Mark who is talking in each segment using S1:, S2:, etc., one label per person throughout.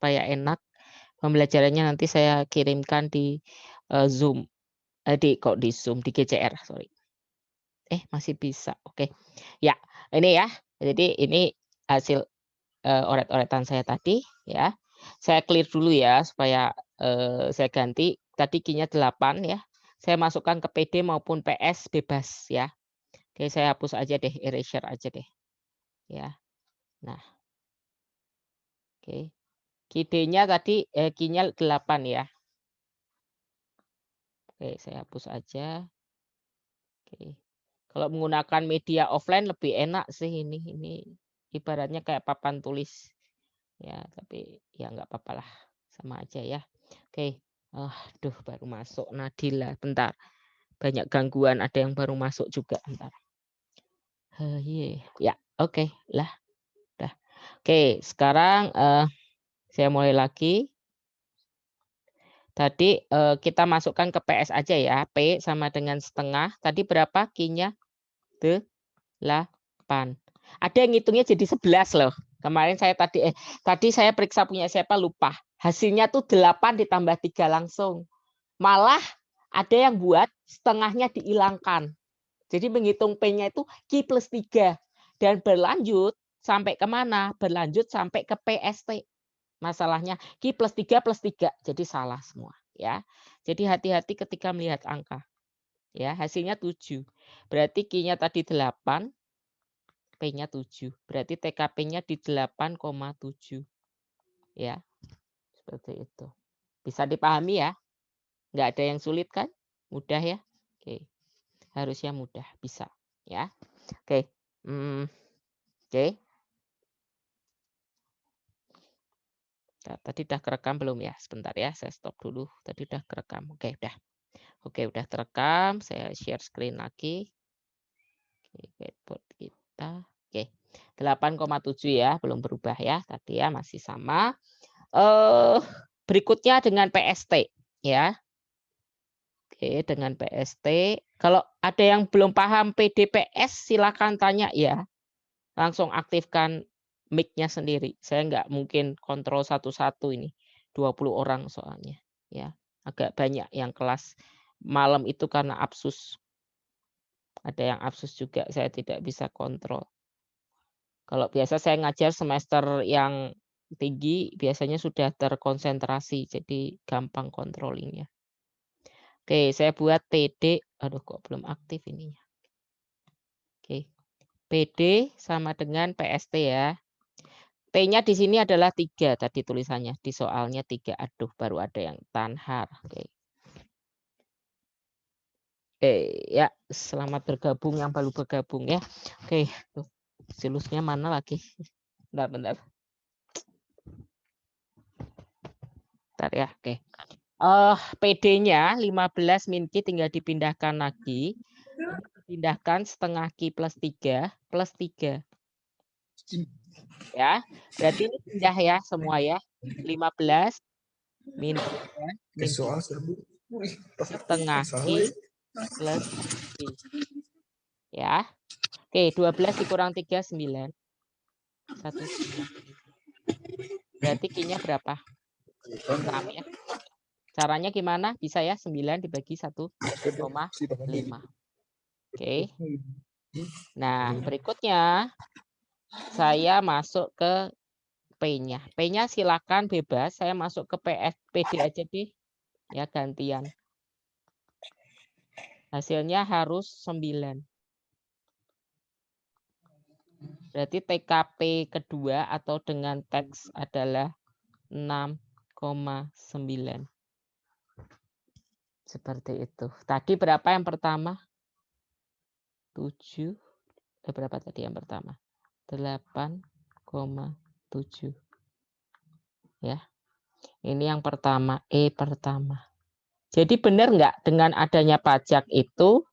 S1: supaya enak. Pembelajarannya nanti saya kirimkan di Zoom. Di Zoom, di GCR, sorry. Masih bisa. Oke. Ya, ini ya. Jadi ini hasil oret-oretan saya tadi ya. Saya clear dulu ya supaya saya ganti tadi key-nya 8 ya. Saya masukkan ke PD maupun PS bebas ya. Oke, saya hapus aja deh, erasure aja deh. Ya. Nah. Oke. Key-nya tadi key-nya 8 ya. Oke, saya hapus aja. Oke. Kalau menggunakan media offline lebih enak sih ini ibaratnya kayak papan tulis. Ya, tapi ya nggak apa-apalah. Sama aja ya. Oke. Aduh, baru masuk Nadila. Bentar. Banyak gangguan, ada yang baru masuk juga. Bentar. Ya, oke lah. Udah. Oke, sekarang saya mulai lagi. Tadi kita masukkan ke PS aja ya. P sama dengan setengah. Tadi berapa key-nya? 8. Ada yang ngitungnya jadi 11 loh. Kemarin saya tadi saya periksa punya siapa lupa. Hasilnya tuh 8 ditambah 3 langsung. Malah ada yang buat setengahnya dihilangkan. Jadi menghitung P-nya itu Q plus 3. Dan berlanjut sampai kemana? Berlanjut sampai ke PST. Masalahnya Q plus 3 plus 3. Jadi salah semua. Ya. Jadi hati-hati ketika melihat angka. Ya, hasilnya 7. Berarti Q-nya tadi 8. P-nya 7. Berarti TKP-nya di 8,7. Ya. Seperti itu. Bisa dipahami ya? Nggak ada yang sulit kan? Mudah ya? Oke. Harusnya mudah. Bisa. Ya. Oke. Oke. Nah, tadi udah kerekam belum ya? Sebentar ya, saya stop dulu. Tadi udah kerekam. Oke, udah. Oke, udah terekam. Saya share screen lagi. Oke, whiteboard kita. Oke. 8,7 ya, belum berubah ya. Tadi ya masih sama. Berikutnya dengan PST ya. Oke, dengan PST. Kalau ada yang belum paham PDPS silakan tanya ya. Langsung aktifkan mic-nya sendiri. Saya nggak mungkin kontrol satu-satu ini. 20 orang soalnya. Ya, agak banyak yang kelas malam itu karena absus. Ada yang absus juga, saya tidak bisa kontrol. Kalau biasa saya ngajar semester yang tinggi, biasanya sudah terkonsentrasi, jadi gampang controllingnya. Oke, saya buat PD. Aduh, kok belum aktif ininya. Oke, PD sama dengan PST ya. T-nya di sini adalah 3 tadi tulisannya. Di soalnya 3. Aduh, baru ada yang tanhar. Oke. Ya, selamat bergabung yang baru bergabung ya. Oke, tuh. Silusnya mana lagi? Bentar. Bentar ya, oke. PD-nya 15 min Q tinggal dipindahkan lagi. Dipindahkan setengah Q plus 3 plus 3. Ya, berarti ini pindah ya semua ya. 15 min 3 setengah Q plus Q. Ya. Oke, 12 dikurang 3, 9. 1,9. Berarti Q-nya berapa? 6 ya. Caranya gimana? Bisa ya 9 dibagi 1,5. Oke. Nah, berikutnya saya masuk ke P-nya. P-nya silakan bebas. Saya masuk ke PD aja deh. Ya, gantian. Hasilnya harus 9. Berarti TKP kedua atau dengan teks adalah 6,9. Seperti itu. Tadi berapa yang pertama? 7. Berapa tadi yang pertama? 8,7. Ya. Ini yang pertama, pertama. Jadi benar nggak dengan adanya pajak itu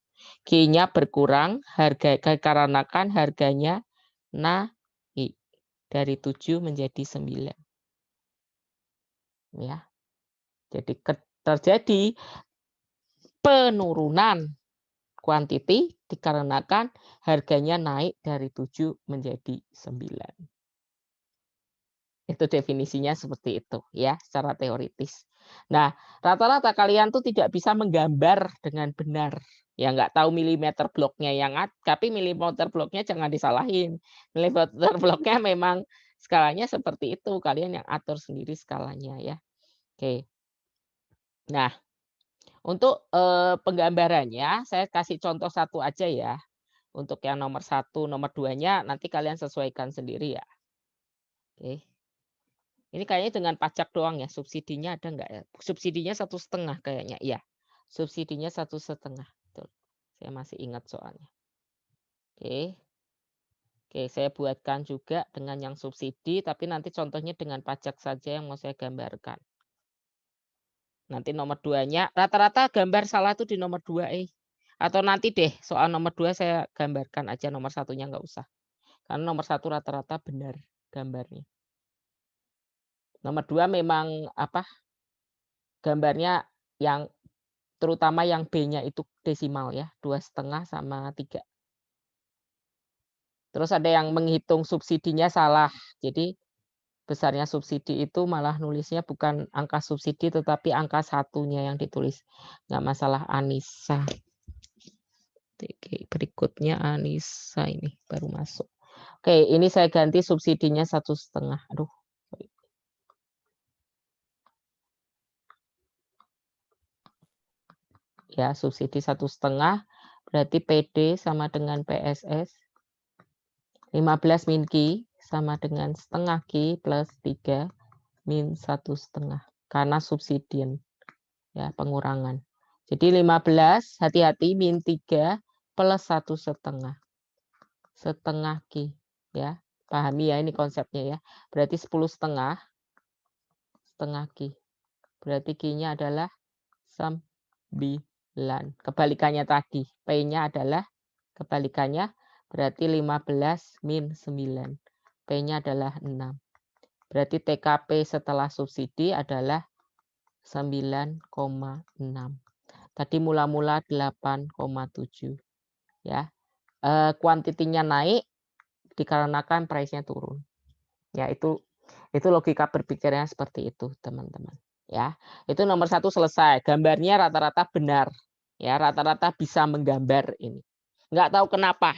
S1: Q-nya berkurang karena kan harganya naik dari 7 menjadi 9. Ya. Jadi terjadi penurunan kuantiti dikarenakan harganya naik dari 7 menjadi 9. Itu definisinya seperti itu ya, secara teoritis. Nah, rata-rata kalian tuh tidak bisa menggambar dengan benar. Ya nggak tahu milimeter bloknya tapi milimeter bloknya jangan disalahin. Milimeter bloknya memang skalanya seperti itu, kalian yang atur sendiri skalanya ya. Oke. Nah, untuk penggambarannya saya kasih contoh satu aja ya. Untuk yang nomor 1, nomor 2-nya nanti kalian sesuaikan sendiri ya. Oke. Ini kayaknya dengan pajak doang ya, subsidinya ada nggak ya? Subsidinya 1,5 kayaknya, iya. Subsidinya 1,5, betul. Saya masih ingat soalnya. Oke. Oke, saya buatkan juga dengan yang subsidi, tapi nanti contohnya dengan pajak saja yang mau saya gambarkan. Nanti nomor 2-nya, rata-rata gambar salah tuh di nomor 2 Atau nanti deh soal nomor 2 saya gambarkan aja, nomor 1-nya nggak usah. Karena nomor 1 rata-rata benar gambarnya. Nomor 2 memang gambarnya yang terutama yang B-nya itu desimal ya, 2,5 sama 3. Terus ada yang menghitung subsidinya salah. Jadi besarnya subsidi itu malah nulisnya bukan angka subsidi tetapi angka 1-nya yang ditulis. Nggak masalah Anissa. Oke, berikutnya Anissa ini baru masuk. Oke, ini saya ganti subsidinya 1,5. Aduh. Ya, subsidi 1,5 berarti PD sama dengan PSS. 15 min Q sama dengan setengah Q plus 3 min 1,5 karena subsidien ya, pengurangan. Jadi 15 hati-hati min 3 plus 1,5 setengah Q ya. Pahami ya ini konsepnya ya. Berarti 10,5 setengah Q. Berarti Q-nya adalah 9. Kebalikannya tadi, P-nya adalah kebalikannya berarti 15 min 9. P-nya adalah 6. Berarti TKP setelah subsidi adalah 9,6. Tadi mula-mula 8,7. Ya. Kuantitinya naik dikarenakan price-nya turun. Ya, itu logika berpikirnya seperti itu, teman-teman. Ya. Itu nomor 1 selesai. Gambarnya rata-rata benar. Ya, rata-rata bisa menggambar ini. Nggak tahu kenapa.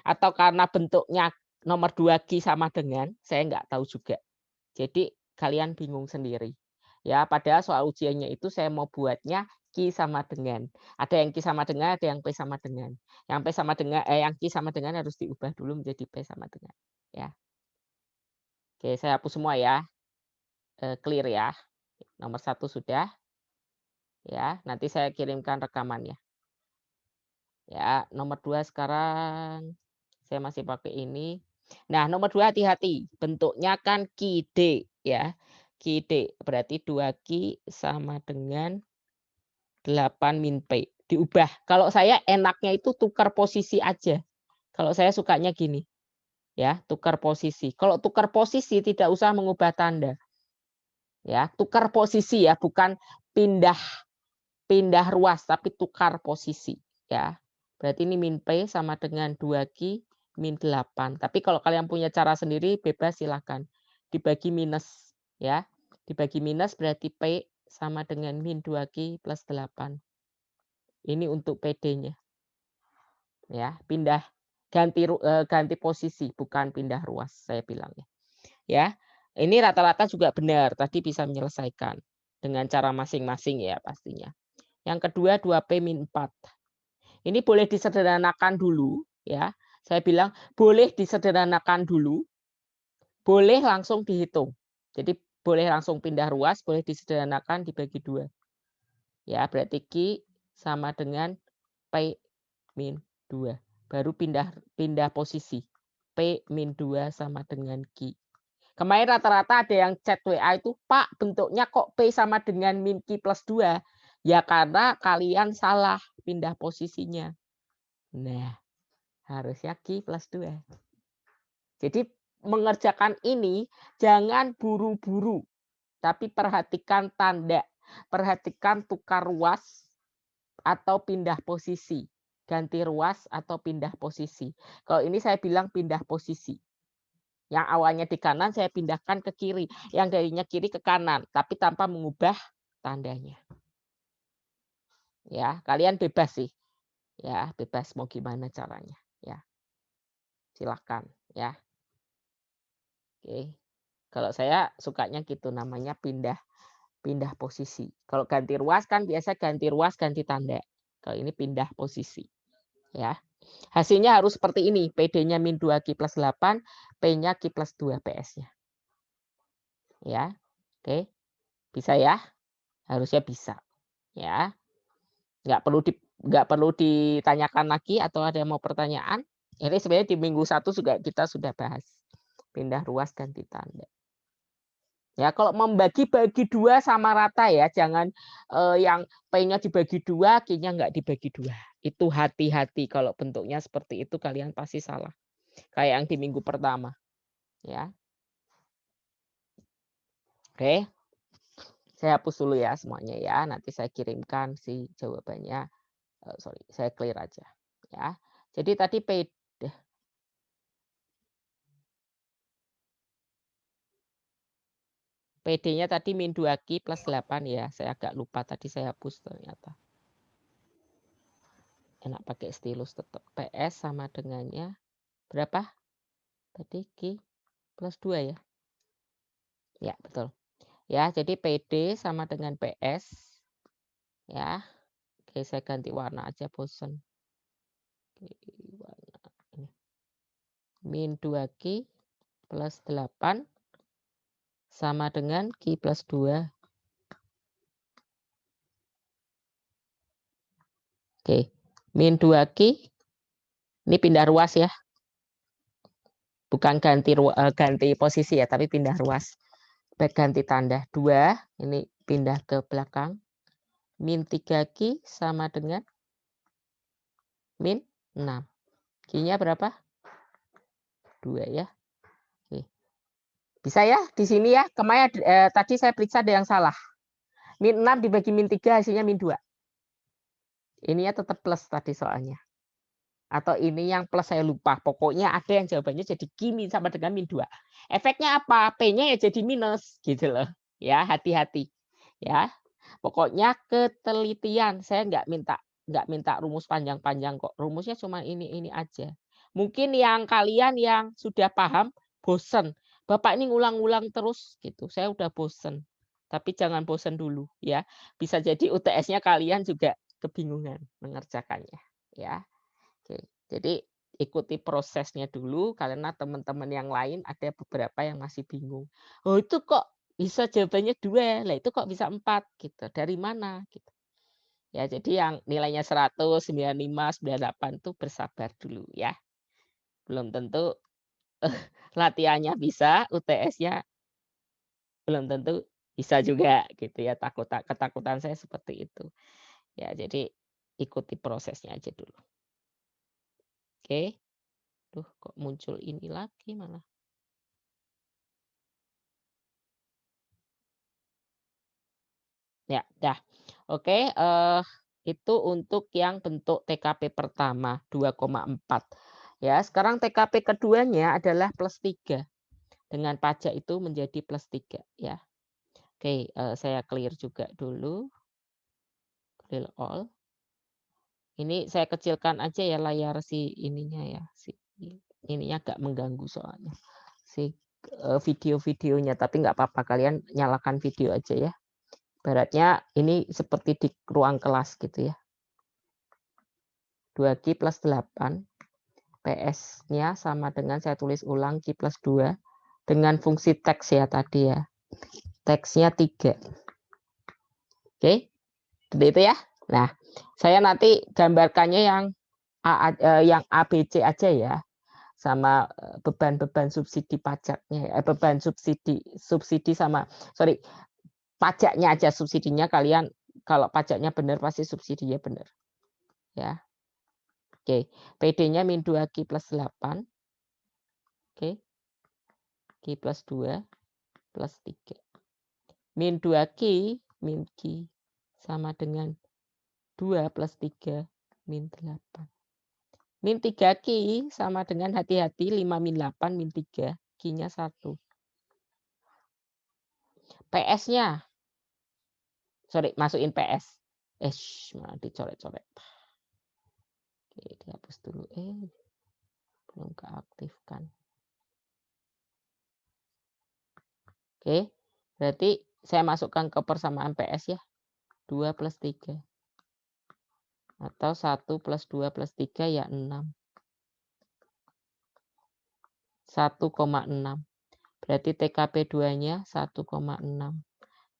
S1: Atau karena bentuknya nomor 2 Q sama dengan, saya nggak tahu juga. Jadi kalian bingung sendiri. Ya, padahal soal ujiannya itu saya mau buatnya Q sama dengan. Ada yang Q sama dengan, ada yang P sama dengan. Yang P sama dengan yang Q sama dengan harus diubah dulu menjadi P sama dengan, ya. Oke, saya hapus semua ya. Clear ya. Nomor 1 sudah. Ya, nanti saya kirimkan rekamannya. Ya, nomor 2 sekarang saya masih pakai ini. Nah, nomor 2 hati-hati, bentuknya kan QD ya. QD berarti 2Q sama dengan 8 min P. Diubah. Kalau saya enaknya itu tukar posisi aja. Kalau saya sukanya gini. Ya, tukar posisi. Kalau tukar posisi tidak usah mengubah tanda. Ya, tukar posisi ya, bukan pindah ruas tapi tukar posisi ya. Berarti ini min P sama dengan 2Q min 8. Tapi kalau kalian punya cara sendiri bebas silakan. Dibagi minus ya. Dibagi minus berarti P sama dengan min 2Q plus 8. Ini untuk PD-nya. Ya, ganti posisi bukan pindah ruas saya bilangnya. Ya. Ini rata-rata juga benar, tadi bisa menyelesaikan dengan cara masing-masing ya pastinya. Yang kedua 2P min 4. Ini boleh disederhanakan dulu ya. Saya bilang boleh disederhanakan dulu, boleh langsung dihitung. Jadi boleh langsung pindah ruas, boleh disederhanakan dibagi 2. Ya, berarti Q sama dengan P min 2. Baru pindah posisi. P min 2 sama dengan Q. Kemarin rata-rata ada yang chat WA itu, Pak bentuknya kok P sama dengan min Q plus 2. Ya karena kalian salah pindah posisinya. Nah, harusnya Q plus 2. Jadi mengerjakan ini jangan buru-buru. Tapi perhatikan tanda. Perhatikan tukar ruas atau pindah posisi. Ganti ruas atau pindah posisi. Kalau ini saya bilang pindah posisi. Yang awalnya di kanan saya pindahkan ke kiri, yang darinya kiri ke kanan, tapi tanpa mengubah tandanya. Ya, kalian bebas sih. Ya, bebas mau gimana caranya, ya. Silakan, ya. Oke. Kalau saya sukanya gitu, namanya pindah posisi. Kalau ganti ruas kan biasa ganti ruas, ganti tanda. Kalau ini pindah posisi, ya. Hasilnya harus seperti ini, PD-nya min 2Q plus 8, P-nya Q plus 2 PS-nya. Ya, oke. Bisa ya? Harusnya bisa. Ya, nggak perlu ditanyakan lagi atau ada yang mau pertanyaan? Ini sebenarnya di minggu 1 juga kita sudah bahas. Pindah ruas ganti tanda. Ya, kalau membagi-bagi 2 sama rata ya, jangan yang P-nya dibagi 2, Q-nya nggak dibagi 2. Itu hati-hati kalau bentuknya seperti itu kalian pasti salah. Kayak yang di minggu pertama, ya. Oke. Saya hapus dulu ya semuanya ya, nanti saya kirimkan si jawabannya. Sorry, saya clear aja, ya. Jadi tadi PD-nya tadi min 2Q plus 8 ya, saya agak lupa tadi saya hapus ternyata. Enak pakai stylus tetap. PS sama dengannya berapa? Tadi Q plus 2 ya? Ya, betul. Ya, jadi PD sama dengan PS. Ya. Oke, saya ganti warna aja, bosen. Oke, warna ini. Min 2Q plus 8 sama dengan Q plus 2. Oke, min 2Q. Ini pindah ruas ya. Bukan ganti posisi ya, tapi pindah ruas. Baik ganti tanda 2, ini pindah ke belakang. Min 3Q sama dengan min 6. Q-nya berapa? 2 ya. Oke. Bisa ya di sini ya. Kemarin tadi saya periksa ada yang salah. Min 6 dibagi min 3 hasilnya min 2. Ininya tetap plus tadi soalnya. Atau ini yang plus saya lupa. Pokoknya ada yang jawabannya jadi Q sama dengan min 2. Efeknya apa? P-nya ya jadi minus gitu loh. Ya, hati-hati. Ya. Pokoknya ketelitian. Saya nggak minta rumus panjang-panjang kok. Rumusnya cuma ini aja. Mungkin yang kalian yang sudah paham bosen. Bapak ini ngulang-ngulang terus gitu. Saya udah bosen. Tapi jangan bosen dulu ya. Bisa jadi UTS-nya kalian juga kebingungan mengerjakannya ya. Oke, jadi ikuti prosesnya dulu karena teman-teman yang lain ada beberapa yang masih bingung. Oh itu kok bisa jawabannya 2, lah itu kok bisa 4 gitu. Dari mana gitu. Ya jadi yang nilainya 100, 95, 98 tuh bersabar dulu ya. Belum tentu latihannya bisa, UTS-nya belum tentu bisa juga gitu ya. Ketakutan saya seperti itu. Ya jadi ikuti prosesnya aja dulu. Oke. Duh, kok muncul ini lagi malah. Ya, dah. Oke, itu untuk yang bentuk TKP pertama 2,4. Ya, sekarang TKP keduanya adalah plus 3. Dengan pajak itu menjadi plus 3 ya. Oke, saya clear juga dulu. Clear all. Ini saya kecilkan aja ya layar si ininya ya. Si ininya agak mengganggu soalnya. Si video-videonya, tapi nggak apa-apa kalian nyalakan video aja ya. Ibaratnya ini seperti di ruang kelas gitu ya. 2Q plus 8. PS-nya sama dengan saya tulis ulang Q plus 2. Dengan fungsi teks ya tadi ya. Teksnya 3. Oke. Seperti itu ya. Nah, saya nanti gambarkannya yang ABC aja ya. Sama beban-beban subsidi pajaknya. Beban subsidi sama, sorry, pajaknya aja, subsidinya kalian kalau pajaknya benar pasti subsidinya benar. Ya. Oke, PD-nya min 2Q plus 8. Oke. Q plus 2 plus 3. Min 2Q, min Q sama dengan 2 plus 3 min 8. Min 3Q sama dengan hati-hati 5 min 8 min 3. Q-nya 1. PS-nya. Sorry, masukin PS. Malah dicoret-coret. Oke, dihapus dulu. Belum keaktifkan. Oke, berarti saya masukkan ke persamaan PS ya. 2 plus 3. Atau 1 plus 2 plus 3 ya 6. 1,6. Berarti TKP 2-nya 1,6.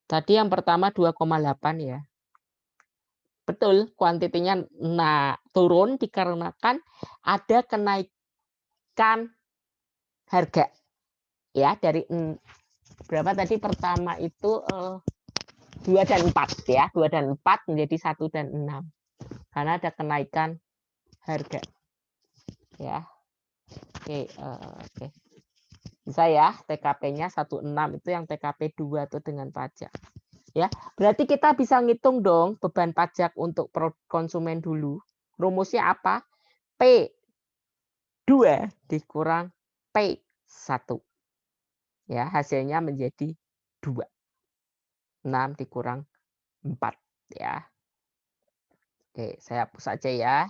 S1: Tadi yang pertama 2,8 ya. Betul, kuantitinya turun dikarenakan ada kenaikan harga. Ya, dari berapa tadi pertama itu 2 dan 4 ya. 2 dan 4 menjadi 1 dan 6. Karena ada kenaikan harga. Ya. Oke. Bisa ya, TKP-nya 16 itu yang TKP 2 itu dengan pajak. Ya, berarti kita bisa ngitung dong beban pajak untuk konsumen dulu. Rumusnya apa? P2 dikurang P1. Ya, hasilnya menjadi 2. 6 dikurang 4 ya. Oke, saya hapus saja ya.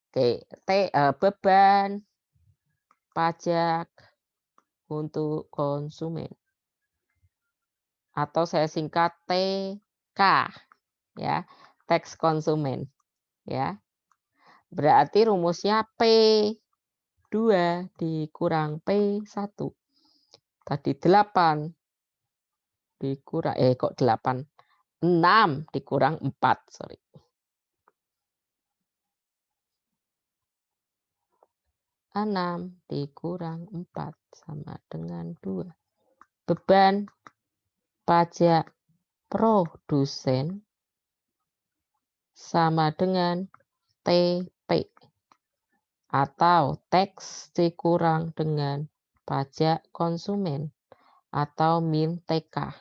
S1: Oke, beban pajak untuk konsumen. Atau saya singkat TK ya, tax konsumen ya. Berarti rumusnya P2 dikurang P1. Tadi 8 dikurang kok 8. 6 dikurang 4, sorry. 6 dikurang 4 sama dengan 2. Beban pajak produsen sama dengan TP. Atau tax dikurang dengan pajak konsumen. Atau min TK.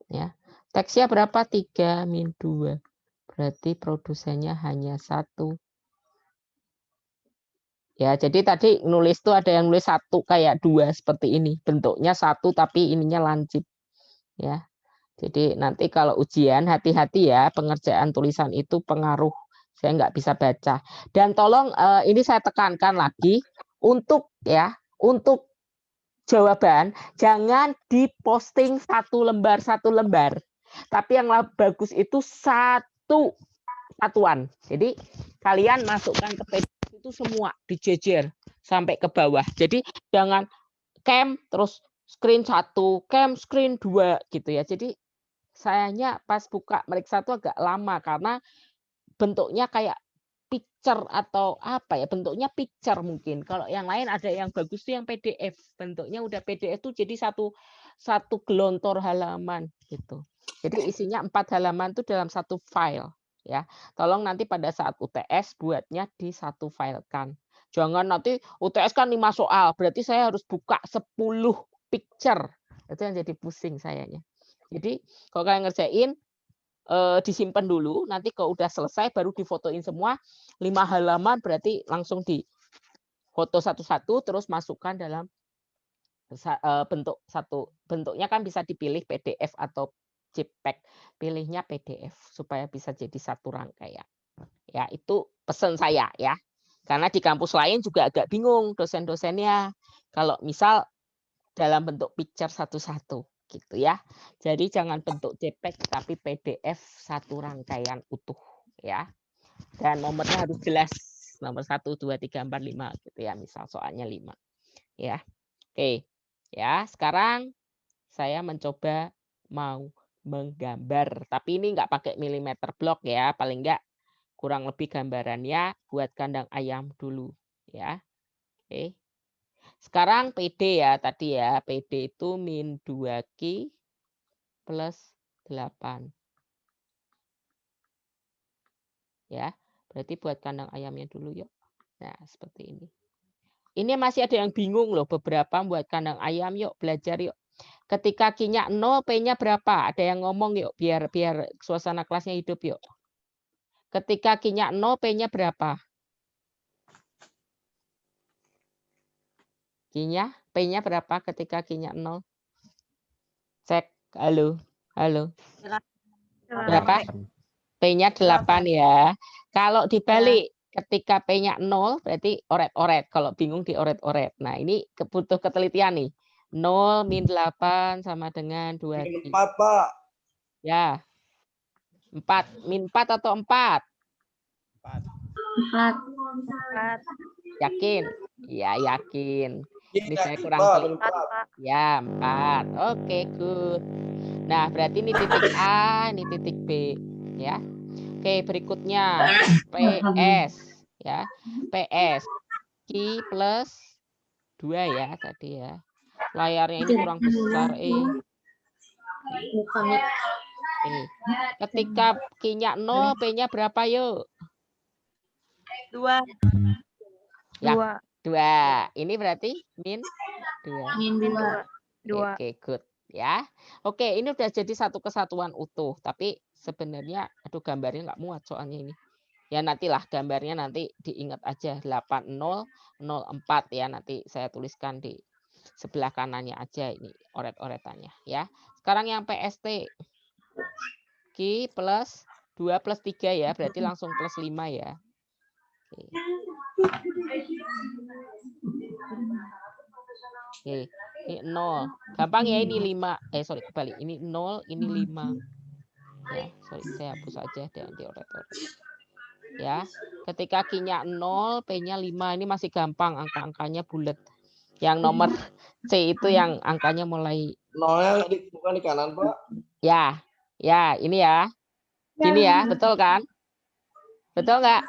S1: Ya. Tax-nya berapa? 3 min 2. Berarti produsennya hanya 1. Ya, jadi tadi nulis tuh ada yang nulis 1 kayak 2 seperti ini. Bentuknya 1 tapi ininya lancip. Ya. Jadi nanti kalau ujian hati-hati ya, pengerjaan tulisan itu pengaruh. Saya nggak bisa baca. Dan tolong ini saya tekankan lagi untuk jawaban jangan diposting satu lembar. Tapi yang bagus itu satuan. Jadi kalian masukkan ke PDF itu semua dijejer sampai ke bawah. Jadi jangan cam terus screen 1, cam screen 2 gitu ya. Jadi sayanya pas buka meriksa itu agak lama karena bentuknya kayak picture atau apa ya, bentuknya picture mungkin. Kalau yang lain ada yang bagus tuh yang PDF. Bentuknya udah PDF tuh jadi satu gelontor halaman gitu. Jadi isinya 4 halaman tuh dalam satu file ya. Tolong nanti pada saat UTS buatnya di satu file kan. Jangan nanti UTS kan 5 soal, berarti saya harus buka 10 picture. Itu yang jadi pusing sayanya. Jadi kalau kalian ngerjain disimpan dulu, nanti kalau udah selesai baru difotoin semua 5 halaman, berarti langsung di foto satu-satu terus masukkan dalam bentuknya kan bisa dipilih PDF atau JPEG. Pilihnya PDF supaya bisa jadi satu rangkaian. Ya, itu pesan saya ya. Karena di kampus lain juga agak bingung dosen-dosennya. Kalau misal dalam bentuk picture satu-satu gitu ya. Jadi jangan bentuk JPEG tapi PDF satu rangkaian utuh ya. Dan nomornya harus jelas. Nomor 1 2 3 4 5 gitu ya, misal soalnya 5. Ya. Oke. Ya, sekarang saya mencoba mau menggambar, tapi ini nggak pakai milimeter block ya, paling nggak kurang lebih gambarannya buat kandang ayam dulu ya. Oke. Sekarang PD ya tadi ya, PD itu min 2Q plus 8. Ya, berarti buat kandang ayamnya dulu yuk. Nah, seperti ini. Ini masih ada yang bingung loh, beberapa buat kandang ayam yuk, belajar yuk. Ketika Q-nya 0, P-nya berapa? Ada yang ngomong yuk, biar suasana kelasnya hidup yuk. Ketika Q-nya 0, P-nya berapa? P-nya berapa ketika Q-nya 0? Cek. Halo. Halo. Berapa? P-nya 8 ya. Kalau dibalik ketika P-nya 0 berarti oret-oret. Kalau bingung dioret-oret. Nah, ini butuh ketelitian nih. 0 min 8 sama dengan 2Q.
S2: 4, Pak.
S1: Ya. 4. Min 4 atau 4?
S3: 4.
S1: Yakin? Ya, yakin. Ini saya
S2: Yakin,
S1: kurang
S2: Pak,
S1: teliti.
S2: 4.
S1: Ya, 4. Oke, good. Nah, berarti ini titik A, ini titik B. Ya. Oke, berikutnya PS. Ya. PS. Q plus 2 ya tadi ya. Layarnya ini kurang besar. Ketika Q-nya 0, P-nya berapa yuk?
S3: 2.
S1: Ya, 2. Ini berarti min 2.
S3: Min 2.
S1: Oke, good. Ya. Oke, ini udah jadi satu kesatuan utuh. Tapi sebenarnya, aduh gambarnya nggak muat soalnya ini. Ya nantilah gambarnya nanti diingat aja 8004 ya. Nanti saya tuliskan di sebelah kanannya aja ini oret-oretannya ya. Sekarang yang PST. Q plus 2 plus 3 ya. Berarti langsung plus 5 ya. Oke. Oke, ini 0. Gampang ya ini 5. Sorry, kebalik. Ini 0, ini 5. Ya, sorry, saya hapus aja dan dioret-oret. Ya, ketika Q-nya 0, P-nya 5. Ini masih gampang, angka-angkanya bulat. Yang nomor C itu yang angkanya mulai
S2: 0-nya bukan di kanan, Pak.
S1: ya. Ya, ini ya. Gini ya, betul kan? Betul nggak?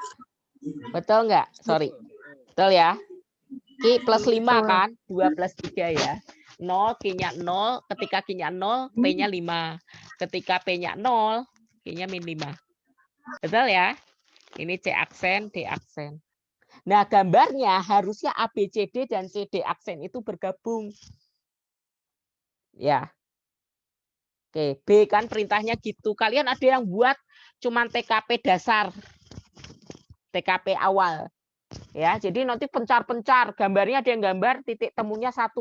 S1: Betul nggak? Sorry. Betul ya? Q plus 5 kan? 2 plus 3 ya. 0, Q-nya 0. Ketika Q-nya 0, P-nya 5. Ketika P-nya 0, Q-nya min 5. Betul ya? Ini C aksen, D aksen. Nah, gambarnya harusnya A, B, C, D, dan C, D aksen itu bergabung. Ya. Oke, B kan perintahnya gitu. Kalian ada yang buat cuman TKP dasar. TKP awal. Ya, jadi nanti pencar-pencar. Gambarnya ada yang gambar titik temunya 1,6.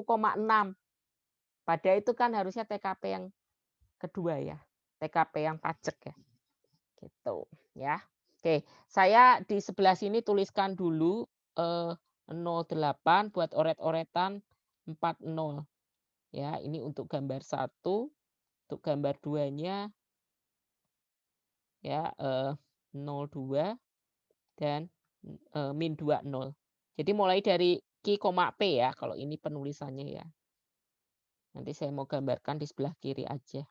S1: Padahal itu kan harusnya TKP yang kedua ya. TKP yang pajak ya. Gitu, ya. Oke, saya di sebelah sini tuliskan dulu 08 buat oret-oretan 40. Ya, ini untuk gambar 1, untuk gambar 2-nya ya 02 dan min 20. Jadi mulai dari Q, P ya kalau ini penulisannya ya. Nanti saya mau gambarkan di sebelah kiri aja.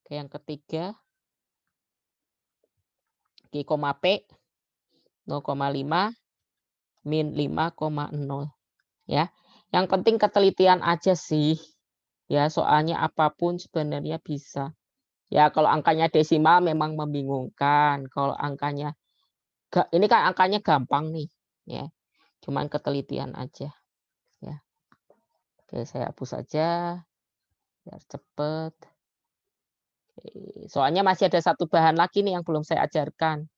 S1: Oke, yang ketiga Q, P 0,5 min 5,0 ya. Yang penting ketelitian aja sih. Ya, soalnya apapun sebenarnya bisa. Ya, kalau angkanya desimal memang membingungkan. Kalau angkanya ini kan angkanya gampang nih, ya. Cuman ketelitian aja, ya. Oke, saya hapus aja biar cepet. Oke, soalnya masih ada satu bahan lagi nih yang belum saya ajarkan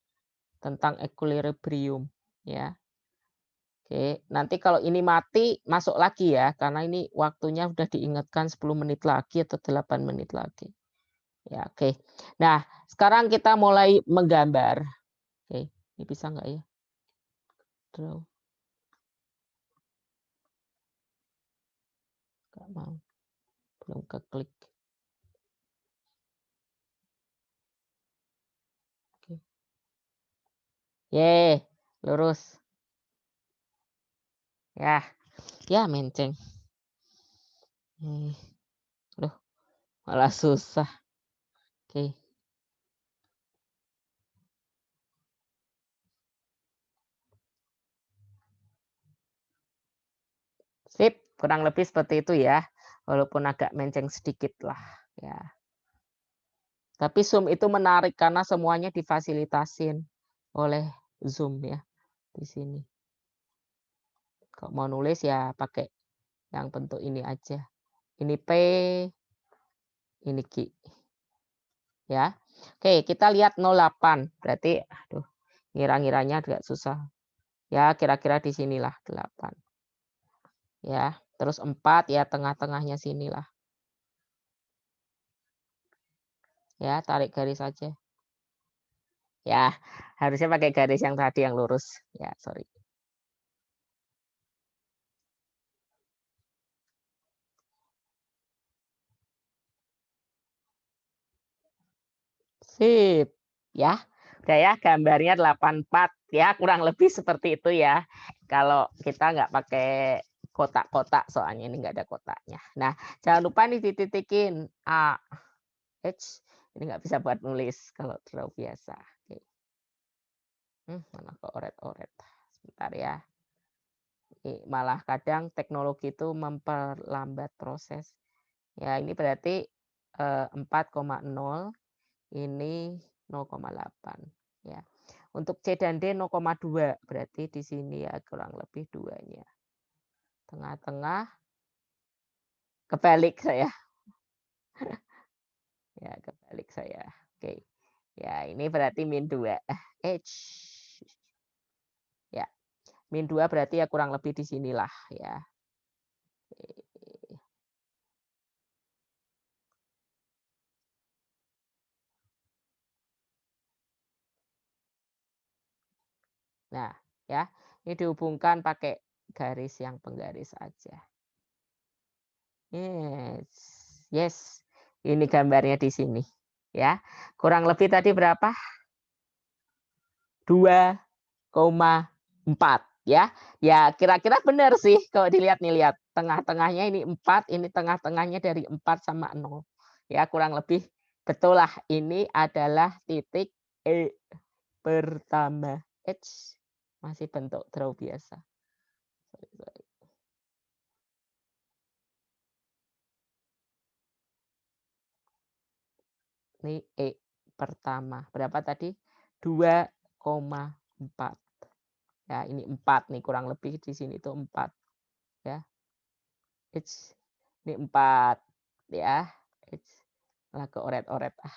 S1: tentang equilibrium, ya. Oke, nanti kalau ini mati masuk lagi ya, karena ini waktunya udah diingatkan 10 menit lagi atau 8 menit lagi. Ya, oke. Nah, sekarang kita mulai menggambar. Oke, ini bisa nggak ya? Draw. Nggak mau. Belum keklik. Oke. Ye, lurus. Ya, ya menceng. Loh, malah susah. Oke. Sip, kurang lebih seperti itu ya. Walaupun agak menceng sedikit lah, ya. Tapi Zoom itu menarik karena semuanya difasilitasin oleh Zoom ya di sini. Kalau mau nulis ya pakai yang bentuk ini aja. Ini P, ini Q. Ya. Oke, kita lihat 08. Berarti aduh, Ngira-ngiranya agak susah. Ya, kira-kira di sinilah 8. Ya, terus 4 ya tengah-tengahnya sinilah. Ya, tarik garis aja. Ya, harusnya pakai garis yang tadi yang lurus. Ya, sorry. Sip. Ya, udah ya gambarnya 84 ya, kurang lebih seperti itu ya. Kalau kita nggak pakai kotak-kotak, soalnya ini nggak ada kotaknya. Nah, jangan lupa nih dititikin A, H. Ini nggak bisa buat nulis kalau draw biasa. Oke. Mana kok oret-oret. Sebentar ya. Malah kadang teknologi itu memperlambat proses. Ya, ini berarti 4,0, ini 0,8 ya. Untuk C dan D 0,2, berarti di sini ya kurang lebih 2-nya. Tengah-tengah kebalik saya. Ya, kebalik saya. Oke. Ya, ini berarti -2. H. Ya. -2 berarti ya kurang lebih di sinilah ya. Nah, ya. Ini dihubungkan pakai garis yang penggaris aja. Yes. Yes. Ini gambarnya di sini. Ya. Kurang lebih tadi berapa? 2,4 ya. Ya, kira-kira benar sih kalau dilihat nih, lihat. Tengah-tengahnya ini 4, ini tengah-tengahnya dari 4 sama 0. Ya, kurang lebih betul lah ini adalah titik E pertama. H masih bentuk draw biasa. Sorry. Ini E pertama. Berapa tadi? 2,4. Ya, ini 4 nih kurang lebih di sini tuh 4 ya. Ini 4 ya. Malah keoret-oret ah.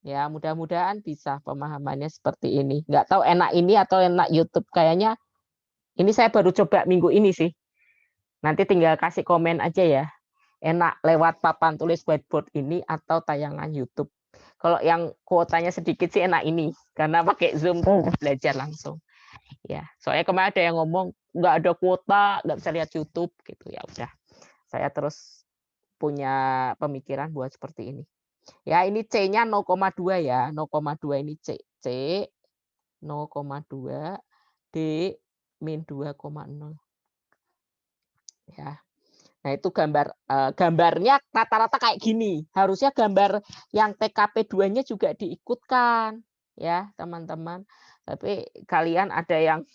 S1: Ya, mudah-mudahan bisa pemahamannya seperti ini. Nggak tahu enak ini atau enak YouTube. Kayaknya ini saya baru coba minggu ini sih. Nanti tinggal kasih komen aja ya. Enak lewat papan tulis whiteboard ini atau tayangan YouTube. Kalau yang kuotanya sedikit sih enak ini. Karena pakai Zoom tuh belajar langsung. Ya, soalnya kemarin ada yang ngomong nggak ada kuota, nggak bisa lihat YouTube gitu. Ya udah, saya terus punya pemikiran buat seperti ini. Ya, ini C-nya 0,2 ya. 0,2 ini C. C 0,2 D -2,0. Ya. Nah, itu gambarnya rata-rata kayak gini. Harusnya gambar yang TKP 2-nya juga diikutkan ya, teman-teman. Tapi kalian ada yang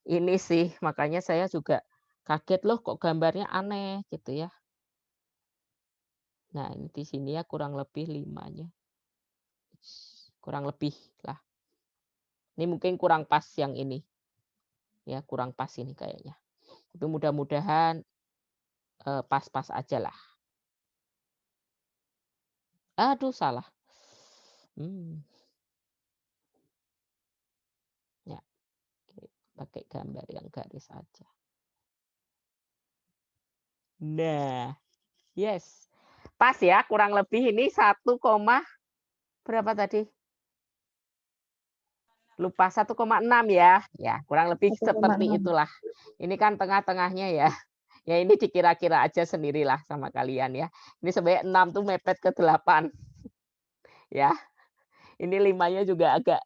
S1: ini sih, makanya saya juga kaget loh kok gambarnya aneh gitu ya. Nah, ini di sini ya kurang lebih 5-nya. Kurang lebih lah. Ini mungkin kurang pas yang ini. Ya, kurang pas ini kayaknya. Tapi mudah-mudahan pas-pas aja lah. Aduh, salah. Ya, pakai gambar yang garis aja. Nah, yes. Pas ya, kurang lebih ini 1, berapa tadi? Lupa 1,6 ya. Ya, kurang lebih
S3: 1,6.
S1: seperti itulah. Ini kan tengah-tengahnya ya. Ya ini dikira-kira aja sendirilah sama kalian ya. Ini sebenarnya 6 tuh mepet ke 8. Ya. Ini 5-nya juga agak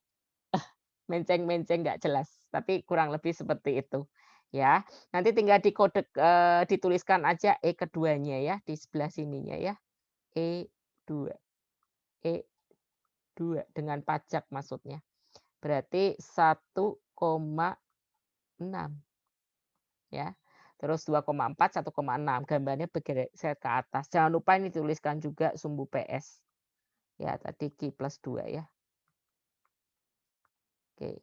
S1: menceng-menceng nggak jelas. Tapi kurang lebih seperti itu. Ya. Nanti tinggal dikode dituliskan aja E keduanya ya di sebelah sininya ya. E2. E2 dengan pajak maksudnya. Berarti 1,6 ya. Terus 2,4, 1,6. Gambarnya bergeser ke atas. Jangan lupa ini tuliskan juga sumbu PS. Ya, tadi Q plus 2 ya. Oke.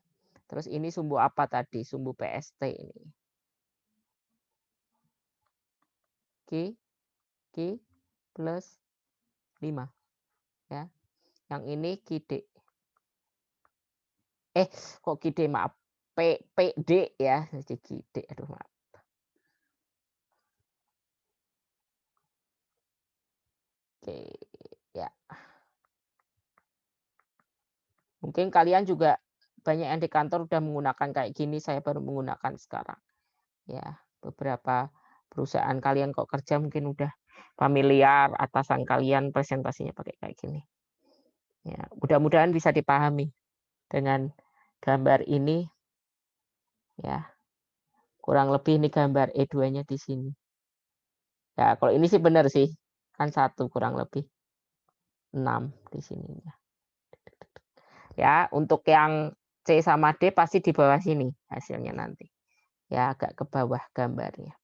S1: Terus ini sumbu apa tadi? Sumbu PST ini. Q plus 5. Ya. Yang ini QD. Kok QD, maaf. PD ya, jadi QD. Aduh, maaf. Oke, ya. Mungkin kalian juga banyak yang di kantor udah menggunakan kayak gini, saya baru menggunakan sekarang. Ya, beberapa perusahaan kalian kok kerja mungkin udah familiar, atasan kalian presentasinya pakai kayak gini. Ya, mudah-mudahan bisa dipahami dengan gambar ini. Ya, kurang lebih ini gambar E2-nya di sini. Ya, kalau ini sih benar sih, kan 1 kurang lebih 6 di sininya. Ya, untuk yang C sama D pasti di bawah sini hasilnya nanti. Ya, agak ke bawah gambarnya.